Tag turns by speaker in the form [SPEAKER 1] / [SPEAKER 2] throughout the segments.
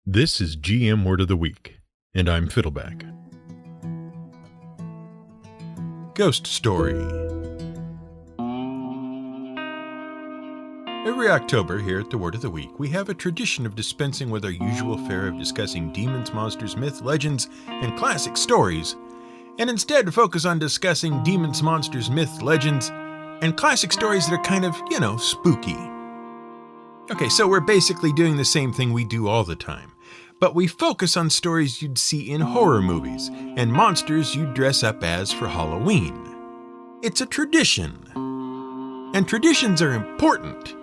[SPEAKER 1] This is GM Word of the Week, and I'm Fiddleback. Ghost Story. Every October here at the Word of the Week, we have a tradition of dispensing with our usual fare of discussing demons, monsters, myth, legends, and classic stories, and instead focus on discussing demons, monsters, myth, legends, and classic stories that are kind of, spooky. Okay, so we're basically doing the same thing we do all the time, but we focus on stories you'd see in horror movies and monsters you'd dress up as for Halloween. It's a tradition, and traditions are important,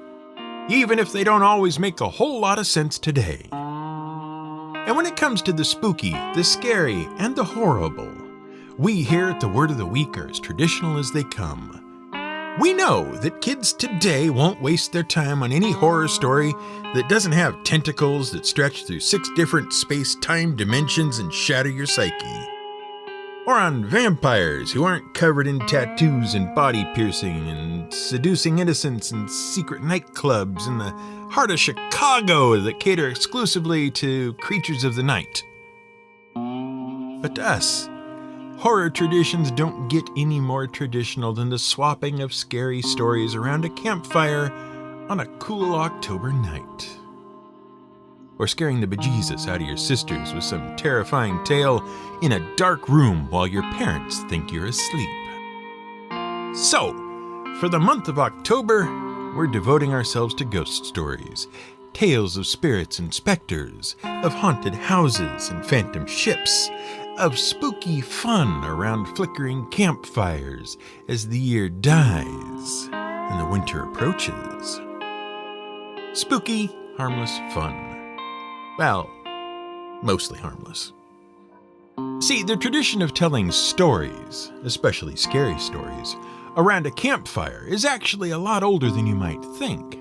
[SPEAKER 1] even if they don't always make a whole lot of sense today. And when it comes to the spooky, the scary, and the horrible, we here at the Word of the Week are as traditional as they come. We know that kids today won't waste their time on any horror story that doesn't have tentacles that stretch through 6 different space-time dimensions and shatter your psyche. Or on vampires who aren't covered in tattoos and body piercing and seducing innocents in secret nightclubs in the heart of Chicago that cater exclusively to creatures of the night. But to us, horror traditions don't get any more traditional than the swapping of scary stories around a campfire on a cool October night. Or scaring the bejesus out of your sisters with some terrifying tale in a dark room while your parents think you're asleep. So, for the month of October, we're devoting ourselves to ghost stories, tales of spirits and specters, of haunted houses and phantom ships, of spooky fun around flickering campfires as the year dies and the winter approaches. Spooky, harmless fun. Well, mostly harmless. See, the tradition of telling stories, especially scary stories, around a campfire is actually a lot older than you might think.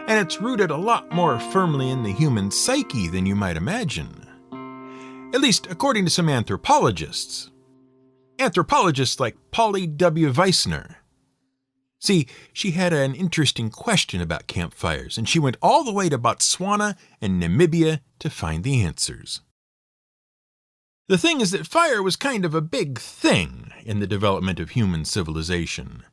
[SPEAKER 1] And it's rooted a lot more firmly in the human psyche than you might imagine. At least according to some anthropologists. Anthropologists like Polly W. Weissner. See, she had an interesting question about campfires, and she went all the way to Botswana and Namibia to find the answers. The thing is that fire was kind of a big thing in the development of human civilization.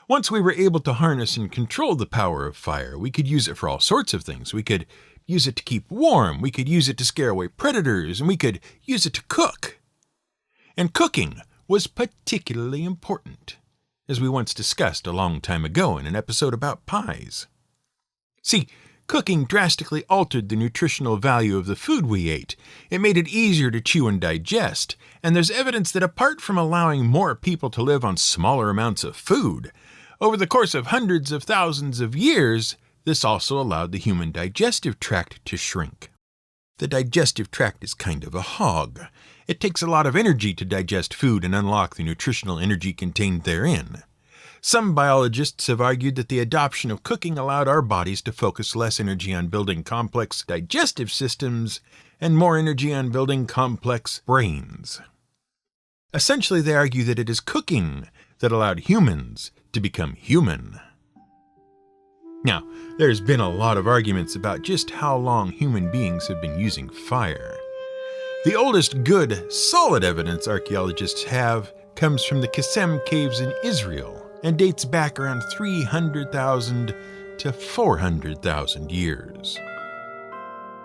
[SPEAKER 1] Once we were able to harness and control the power of fire, we could use it for all sorts of things. We could use it to keep warm, we could use it to scare away predators, and we could use it to cook. And cooking was particularly important, as we once discussed a long time ago in an episode about pies. See, cooking drastically altered the nutritional value of the food we ate. It made it easier to chew and digest, and there's evidence that apart from allowing more people to live on smaller amounts of food, over the course of hundreds of thousands of years, this also allowed the human digestive tract to shrink. The digestive tract is kind of a hog. It takes a lot of energy to digest food and unlock the nutritional energy contained therein. Some biologists have argued that the adoption of cooking allowed our bodies to focus less energy on building complex digestive systems and more energy on building complex brains. Essentially, they argue that it is cooking that allowed humans to become human. Now, there's been a lot of arguments about just how long human beings have been using fire. The oldest good, solid evidence archaeologists have comes from the Qasem caves in Israel and dates back around 300,000 to 400,000 years.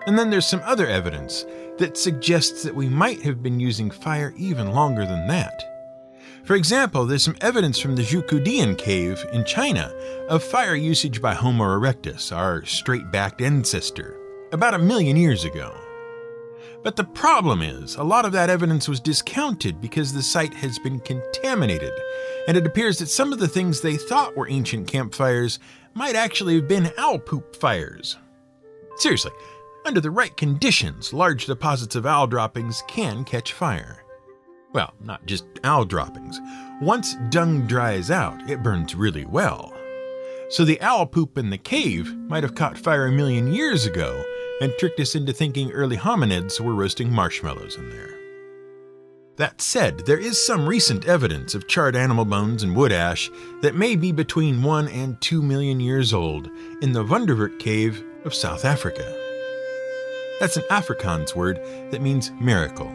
[SPEAKER 1] And then there's some other evidence that suggests that we might have been using fire even longer than that. For example, there's some evidence from the Zhukudian cave in China of fire usage by Homo erectus, our straight-backed ancestor, about 1 million years ago. But the problem is, a lot of that evidence was discounted because the site has been contaminated, and it appears that some of the things they thought were ancient campfires might actually have been owl poop fires. Seriously, under the right conditions, large deposits of owl droppings can catch fire. Well, not just owl droppings. Once dung dries out, it burns really well. So the owl poop in the cave might have caught fire 1 million years ago and tricked us into thinking early hominids were roasting marshmallows in there. That said, there is some recent evidence of charred animal bones and wood ash that may be between 1 and 2 million years old in the Wonderwerk cave of South Africa. That's an Afrikaans word that means miracle.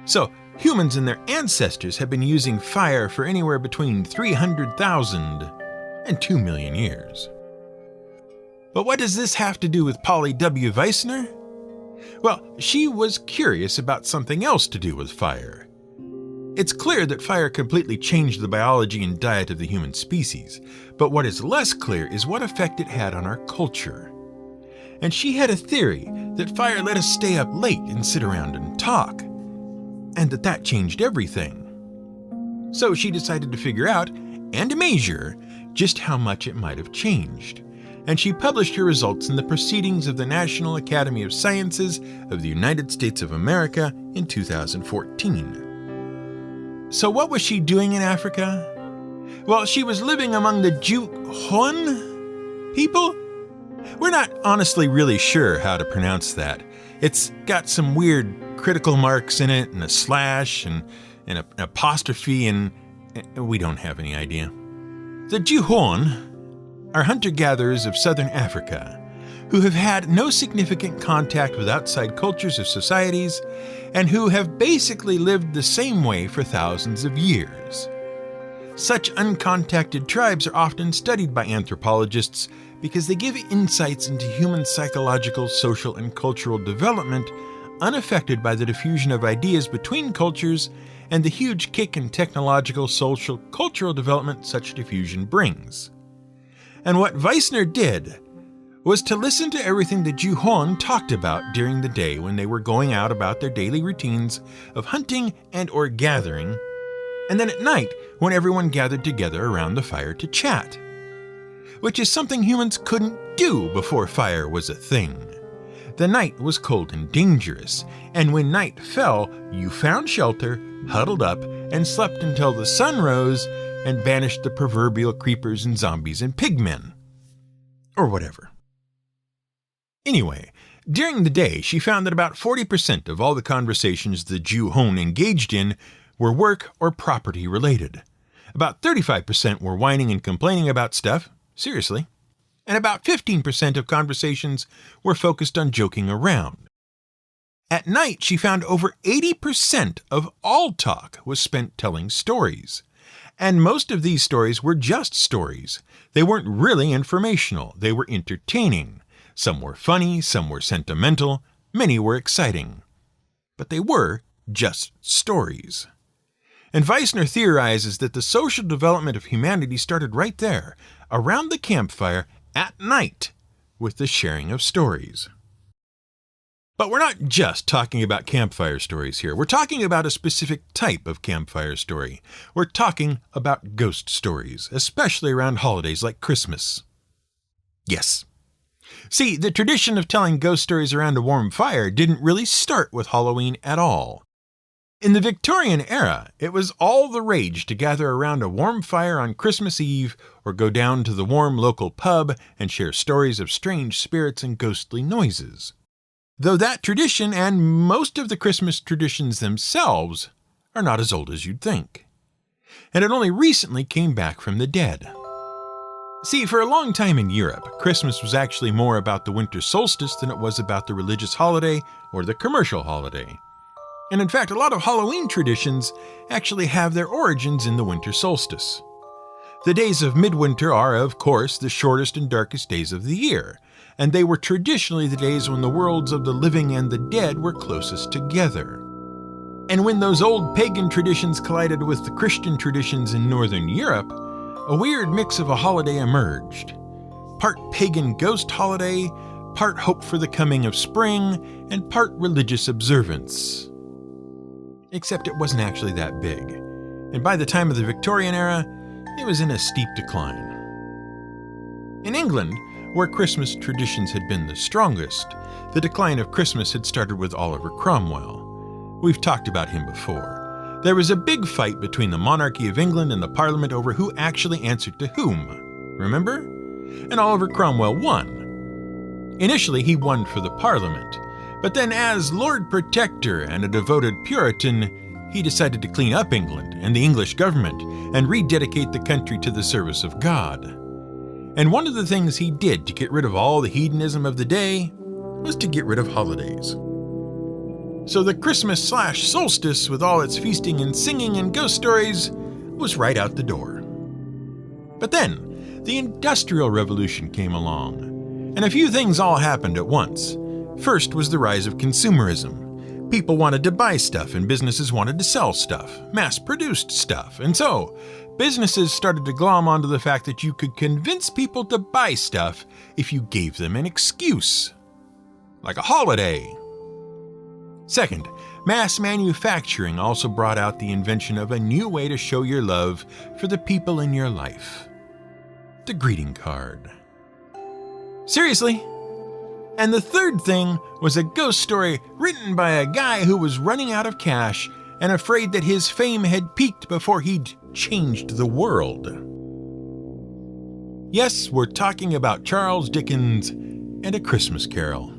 [SPEAKER 1] So, humans and their ancestors have been using fire for anywhere between 300,000 and 2 million years. But what does this have to do with Polly W. Weissner? Well, she was curious about something else to do with fire. It's clear that fire completely changed the biology and diet of the human species, but what is less clear is what effect it had on our culture. And she had a theory that fire let us stay up late and sit around and talk, and that changed everything. So she decided to figure out, and measure, just how much it might have changed. And she published her results in the Proceedings of the National Academy of Sciences of the United States of America in 2014. So what was she doing in Africa? Well, she was living among the Juhon people? We're not honestly really sure how to pronounce that. It's got some weird critical marks in it, and a slash, and an apostrophe, and we don't have any idea. The Juhon are hunter-gatherers of southern Africa who have had no significant contact with outside cultures or societies, and who have basically lived the same way for thousands of years. Such uncontacted tribes are often studied by anthropologists because they give insights into human psychological, social, and cultural development unaffected by the diffusion of ideas between cultures and the huge kick in technological, social, cultural development such diffusion brings. And what Weissner did was to listen to everything the Juhon talked about during the day when they were going out about their daily routines of hunting and or gathering, and then at night when everyone gathered together around the fire to chat, which is something humans couldn't do before fire was a thing. The night was cold and dangerous, and when night fell, you found shelter, huddled up, and slept until the sun rose and banished the proverbial creepers and zombies and pigmen. Or whatever. Anyway, during the day, she found that about 40% of all the conversations the Juhon engaged in were work or property related. About 35% were whining and complaining about stuff, seriously, and about 15% of conversations were focused on joking around. At night, she found over 80% of all talk was spent telling stories. And most of these stories were just stories. They weren't really informational, they were entertaining. Some were funny, some were sentimental, many were exciting. But they were just stories. And Weissner theorizes that the social development of humanity started right there, around the campfire, at night, with the sharing of stories. But we're not just talking about campfire stories here. We're talking about a specific type of campfire story. We're talking about ghost stories, especially around holidays like Christmas. Yes. See, the tradition of telling ghost stories around a warm fire didn't really start with Halloween at all. In the Victorian era, it was all the rage to gather around a warm fire on Christmas Eve or go down to the warm local pub and share stories of strange spirits and ghostly noises. Though that tradition and most of the Christmas traditions themselves are not as old as you'd think. And it only recently came back from the dead. See, for a long time in Europe, Christmas was actually more about the winter solstice than it was about the religious holiday or the commercial holiday. And in fact, a lot of Halloween traditions actually have their origins in the winter solstice. The days of midwinter are, of course, the shortest and darkest days of the year, and they were traditionally the days when the worlds of the living and the dead were closest together. And when those old pagan traditions collided with the Christian traditions in Northern Europe, a weird mix of a holiday emerged. Part pagan ghost holiday, part hope for the coming of spring, and part religious observance. Except it wasn't actually that big, and by the time of the Victorian era, it was in a steep decline. In England, where Christmas traditions had been the strongest, the decline of Christmas had started with Oliver Cromwell. We've talked about him before. There was a big fight between the monarchy of England and the Parliament over who actually answered to whom. Remember? And Oliver Cromwell won. Initially, he won for the Parliament, but then as Lord Protector and a devoted Puritan, he decided to clean up England and the English government and rededicate the country to the service of God. And one of the things he did to get rid of all the hedonism of the day was to get rid of holidays. So the Christmas/solstice, with all its feasting and singing and ghost stories, was right out the door. But then, the Industrial Revolution came along, and a few things all happened at once. First was the rise of consumerism. People wanted to buy stuff and businesses wanted to sell stuff, mass-produced stuff, and so businesses started to glom onto the fact that you could convince people to buy stuff if you gave them an excuse, like a holiday. Second, mass manufacturing also brought out the invention of a new way to show your love for the people in your life: the greeting card. Seriously? And the third thing was a ghost story written by a guy who was running out of cash and afraid that his fame had peaked before he'd changed the world. Yes, we're talking about Charles Dickens and A Christmas Carol.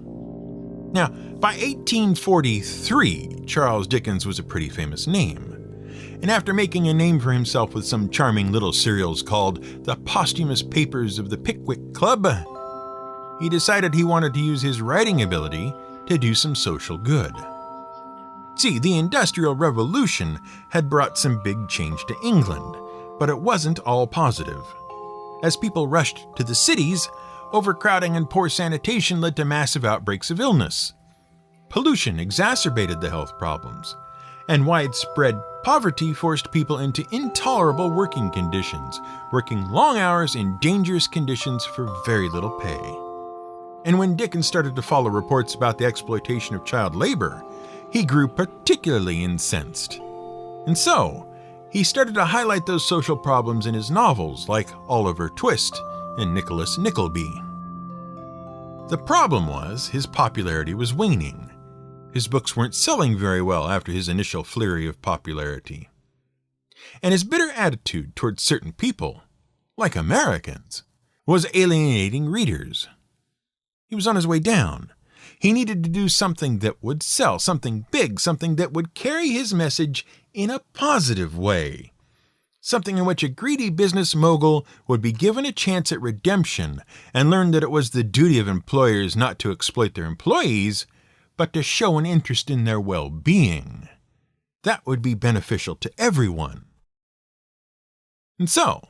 [SPEAKER 1] Now, by 1843, Charles Dickens was a pretty famous name. And after making a name for himself with some charming little serials called The Posthumous Papers of the Pickwick Club, he decided he wanted to use his writing ability to do some social good. See, the Industrial Revolution had brought some big change to England, but it wasn't all positive. As people rushed to the cities, overcrowding and poor sanitation led to massive outbreaks of illness. Pollution exacerbated the health problems, and widespread poverty forced people into intolerable working conditions, working long hours in dangerous conditions for very little pay. And when Dickens started to follow reports about the exploitation of child labor, he grew particularly incensed. And so, he started to highlight those social problems in his novels like Oliver Twist and Nicholas Nickleby. The problem was his popularity was waning. His books weren't selling very well after his initial flurry of popularity. And his bitter attitude towards certain people, like Americans, was alienating readers. He was on his way down. He needed to do something that would sell, something big, something that would carry his message in a positive way. Something in which a greedy business mogul would be given a chance at redemption and learn that it was the duty of employers not to exploit their employees, but to show an interest in their well-being. That would be beneficial to everyone. And so,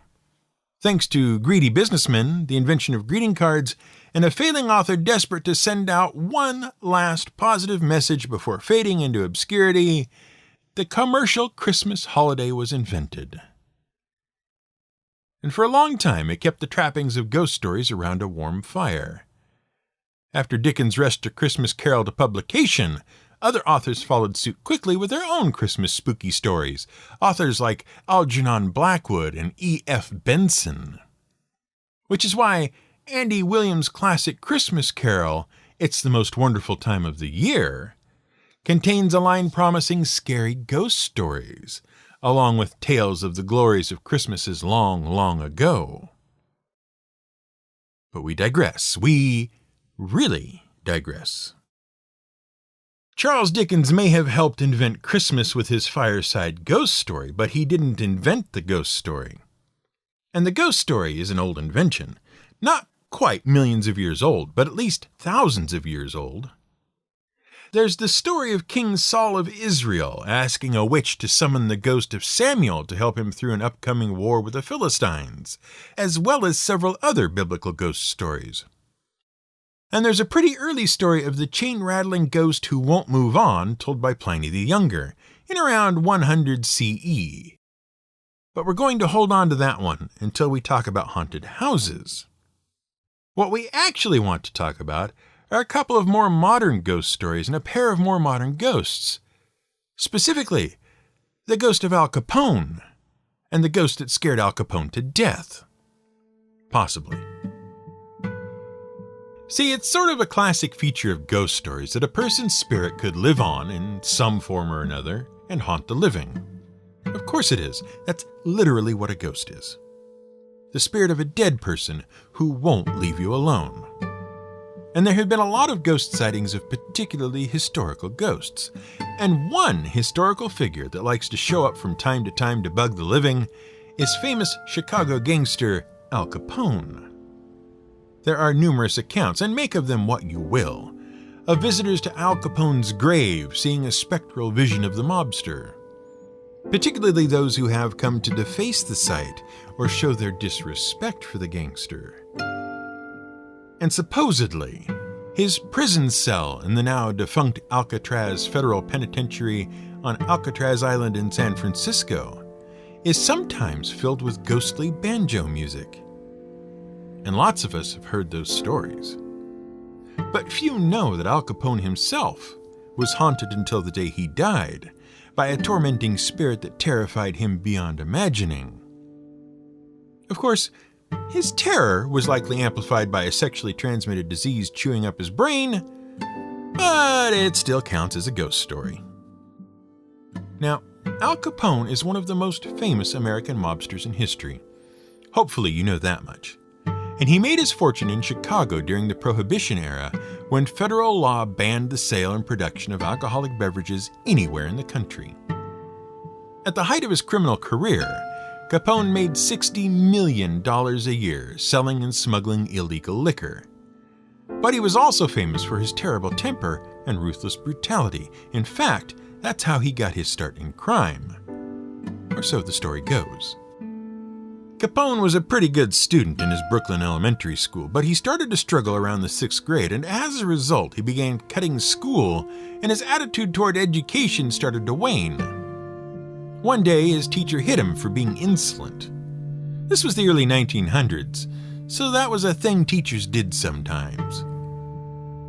[SPEAKER 1] thanks to greedy businessmen, the invention of greeting cards, and a failing author desperate to send out one last positive message before fading into obscurity, the commercial Christmas holiday was invented. And for a long time it kept the trappings of ghost stories around a warm fire. After Dickens rushed A Christmas Carol to publication, other authors followed suit quickly with their own Christmas spooky stories, authors like Algernon Blackwood and E.F. Benson. Which is why Andy Williams' classic Christmas Carol, It's the Most Wonderful Time of the Year, contains a line promising scary ghost stories, along with tales of the glories of Christmases long, long ago. But we digress. We really digress. Charles Dickens may have helped invent Christmas with his fireside ghost story, but he didn't invent the ghost story. And the ghost story is an old invention, not quite millions of years old, but at least thousands of years old. There's the story of King Saul of Israel asking a witch to summon the ghost of Samuel to help him through an upcoming war with the Philistines, as well as several other biblical ghost stories. And there's a pretty early story of the chain-rattling ghost who won't move on, told by Pliny the Younger, in around 100 CE. But we're going to hold on to that one until we talk about haunted houses. What we actually want to talk about are a couple of more modern ghost stories and a pair of more modern ghosts. Specifically, the ghost of Al Capone and the ghost that scared Al Capone to death. Possibly. See, it's sort of a classic feature of ghost stories that a person's spirit could live on in some form or another and haunt the living. Of course it is. That's literally what a ghost is. The spirit of a dead person who won't leave you alone. And there have been a lot of ghost sightings of particularly historical ghosts. And one historical figure that likes to show up from time to time to bug the living is famous Chicago gangster Al Capone. There are numerous accounts, and make of them what you will, of visitors to Al Capone's grave seeing a spectral vision of the mobster, particularly those who have come to deface the site or show their disrespect for the gangster. And supposedly, his prison cell in the now defunct Alcatraz Federal Penitentiary on Alcatraz Island in San Francisco is sometimes filled with ghostly banjo music. And lots of us have heard those stories. But few know that Al Capone himself was haunted until the day he died by a tormenting spirit that terrified him beyond imagining. Of course, his terror was likely amplified by a sexually transmitted disease chewing up his brain, but it still counts as a ghost story. Now, Al Capone is one of the most famous American mobsters in history. Hopefully you know that much. And he made his fortune in Chicago during the Prohibition era, when federal law banned the sale and production of alcoholic beverages anywhere in the country. At the height of his criminal career, Capone made $60 million a year selling and smuggling illegal liquor. But he was also famous for his terrible temper and ruthless brutality. In fact, that's how he got his start in crime. Or so the story goes. Capone was a pretty good student in his Brooklyn elementary school, but he started to struggle around the 6th grade, and as a result, he began cutting school, and his attitude toward education started to wane. One day, his teacher hit him for being insolent. This was the early 1900s, so that was a thing teachers did sometimes.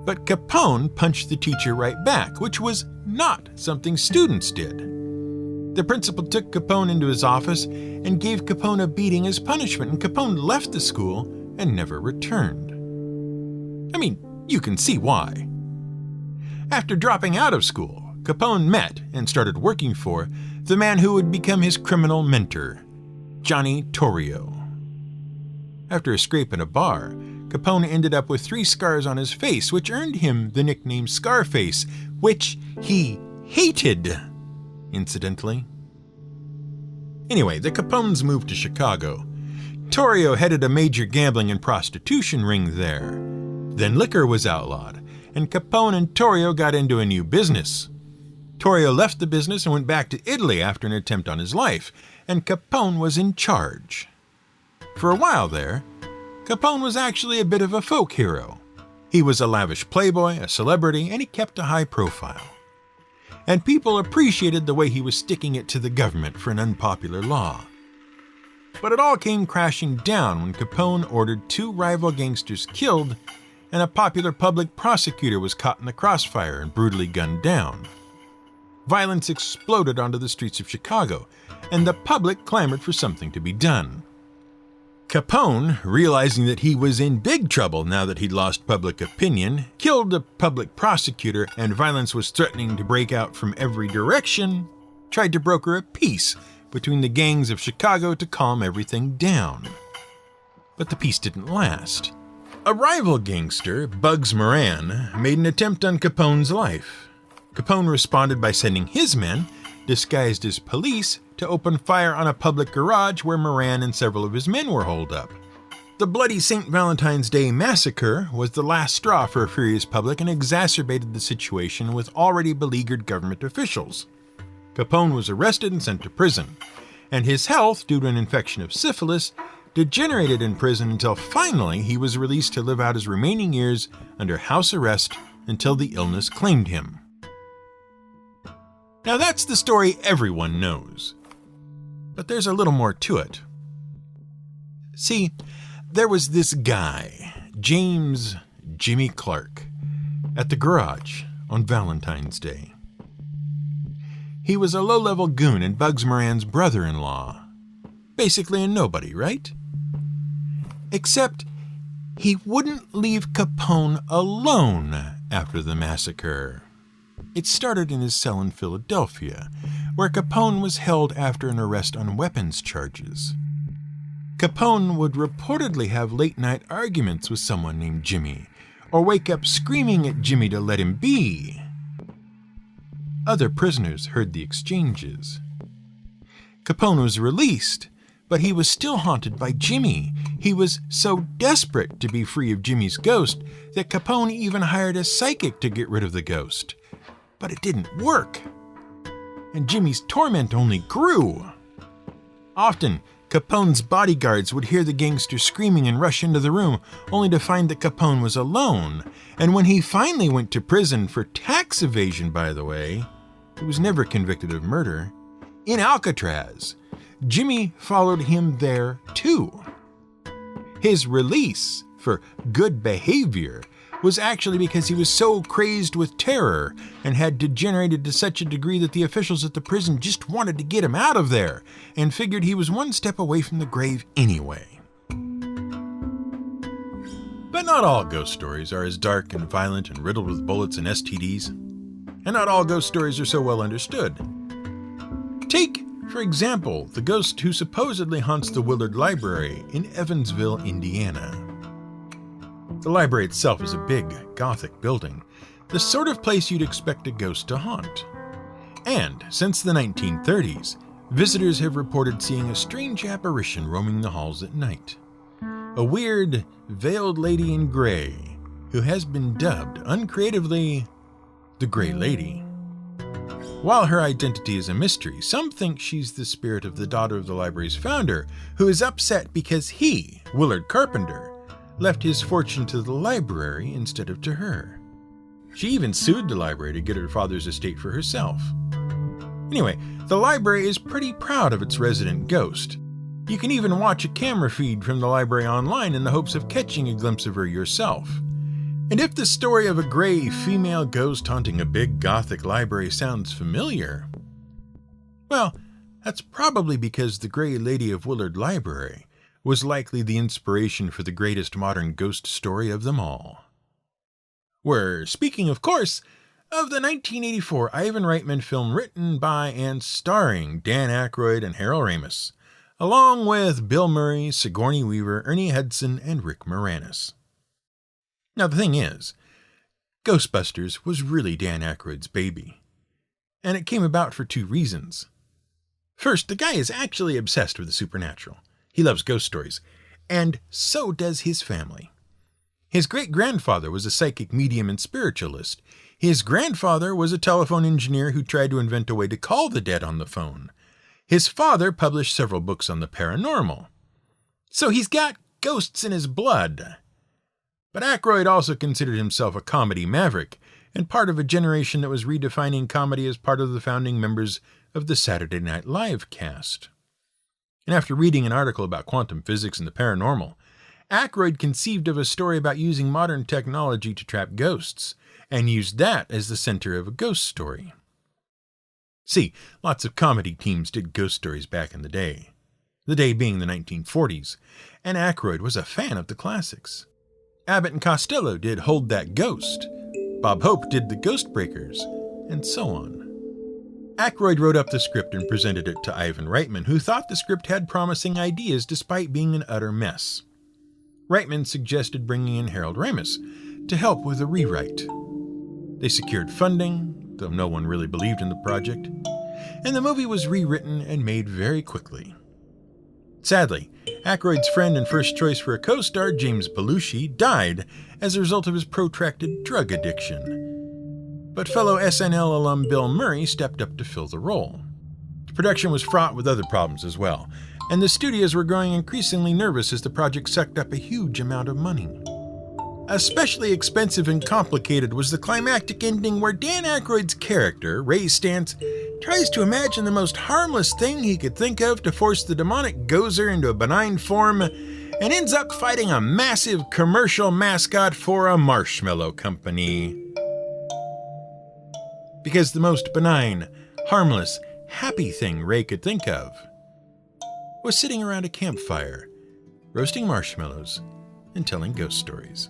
[SPEAKER 1] But Capone punched the teacher right back, which was not something students did. The principal took Capone into his office and gave Capone a beating as punishment, and Capone left the school and never returned. I mean, you can see why. After dropping out of school, Capone met and started working for the man who would become his criminal mentor, Johnny Torrio. After a scrape in a bar, Capone ended up with 3 scars on his face, which earned him the nickname Scarface, which he hated, incidentally. Anyway, the Capones moved to Chicago. Torrio headed a major gambling and prostitution ring there. Then liquor was outlawed, and Capone and Torrio got into a new business. Torrio left the business and went back to Italy after an attempt on his life, and Capone was in charge. For a while there, Capone was actually a bit of a folk hero. He was a lavish playboy, a celebrity, and he kept a high profile. And people appreciated the way he was sticking it to the government for an unpopular law. But it all came crashing down when Capone ordered 2 rival gangsters killed, and a popular public prosecutor was caught in the crossfire and brutally gunned down. Violence exploded onto the streets of Chicago, and the public clamored for something to be done. Capone, realizing that he was in big trouble now that he'd lost public opinion, killed the public prosecutor, and violence was threatening to break out from every direction, tried to broker a peace between the gangs of Chicago to calm everything down. But the peace didn't last. A rival gangster, Bugs Moran, made an attempt on Capone's life. Capone responded by sending his men, disguised as police, to open fire on a public garage where Moran and several of his men were holed up. The bloody St. Valentine's Day massacre was the last straw for a furious public and exacerbated the situation with already beleaguered government officials. Capone was arrested and sent to prison, and his health, due to an infection of syphilis, degenerated in prison until finally he was released to live out his remaining years under house arrest until the illness claimed him. Now that's the story everyone knows. But there's a little more to it. See, there was this guy, James Jimmy Clark, at the garage on Valentine's Day. He was a low-level goon and Bugs Moran's brother-in-law. Basically a nobody, right? Except he wouldn't leave Capone alone after the massacre. It started in his cell in Philadelphia, where Capone was held after an arrest on weapons charges. Capone would reportedly have late-night arguments with someone named Jimmy, or wake up screaming at Jimmy to let him be. Other prisoners heard the exchanges. Capone was released, But he was still haunted by Jimmy. He was so desperate to be free of Jimmy's ghost that Capone even hired a psychic to get rid of the ghost. But it didn't work. And Jimmy's torment only grew. Often, Capone's bodyguards would hear the gangster screaming and rush into the room, only to find that Capone was alone. And when he finally went to prison for tax evasion, by the way, he was never convicted of murder. In Alcatraz, Jimmy followed him there too. His release for good behavior was actually because he was so crazed with terror and had degenerated to such a degree that the officials at the prison just wanted to get him out of there and figured he was one step away from the grave anyway. But not all ghost stories are as dark and violent and riddled with bullets and STDs. And not all ghost stories are so well understood. Take, for example, the ghost who supposedly haunts the Willard Library in Evansville, Indiana. The library itself is a big, Gothic building, the sort of place you'd expect a ghost to haunt. And since the 1930s, visitors have reported seeing a strange apparition roaming the halls at night. A weird, veiled lady in gray, who has been dubbed, uncreatively, the Gray Lady. While her identity is a mystery, some think she's the spirit of the daughter of the library's founder, who is upset because he, Willard Carpenter, left his fortune to the library instead of to her. She even sued the library to get her father's estate for herself. Anyway, the library is pretty proud of its resident ghost. You can even watch a camera feed from the library online in the hopes of catching a glimpse of her yourself. And if the story of a gray female ghost haunting a big Gothic library sounds familiar, well, that's probably because the Gray Lady of Willard Library was likely the inspiration for the greatest modern ghost story of them all. We're speaking, of course, of the 1984 Ivan Reitman film written by and starring Dan Aykroyd and Harold Ramis, along with Bill Murray, Sigourney Weaver, Ernie Hudson, and Rick Moranis. Now the thing is, Ghostbusters was really Dan Aykroyd's baby. And it came about for two reasons. First, the guy is actually obsessed with the supernatural. He loves ghost stories, and so does his family. His great-grandfather was a psychic medium and spiritualist. His grandfather was a telephone engineer who tried to invent a way to call the dead on the phone. His father published several books on the paranormal. So he's got ghosts in his blood. But Aykroyd also considered himself a comedy maverick, and part of a generation that was redefining comedy as part of the founding members of the Saturday Night Live cast. And after reading an article about quantum physics and the paranormal, Aykroyd conceived of a story about using modern technology to trap ghosts, and used that as the center of a ghost story. See, lots of comedy teams did ghost stories back in the day being the 1940s, and Aykroyd was a fan of the classics. Abbott and Costello did Hold That Ghost, Bob Hope did The Ghost Breakers, and so on. Aykroyd wrote up the script and presented it to Ivan Reitman, who thought the script had promising ideas despite being an utter mess. Reitman suggested bringing in Harold Ramis to help with a rewrite. They secured funding, though no one really believed in the project, and the movie was rewritten and made very quickly. Sadly, Aykroyd's friend and first choice for a co-star, James Belushi, died as a result of his protracted drug addiction. But fellow SNL alum Bill Murray stepped up to fill the role. The production was fraught with other problems as well, and the studios were growing increasingly nervous as the project sucked up a huge amount of money. Especially expensive and complicated was the climactic ending where Dan Aykroyd's character, Ray Stantz, tries to imagine the most harmless thing he could think of to force the demonic Gozer into a benign form, and ends up fighting a massive commercial mascot for a marshmallow company. Because the most benign, harmless, happy thing Ray could think of was sitting around a campfire, roasting marshmallows and telling ghost stories.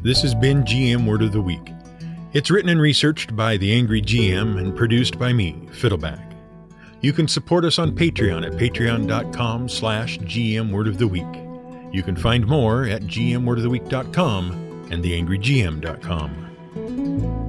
[SPEAKER 1] This has been GM Word of the Week. It's written and researched by The Angry GM and produced by me, Fiddleback. You can support us on Patreon at patreon.com/GMWordOfTheWeek. You can find more at gmwordoftheweek.com and theangrygm.com.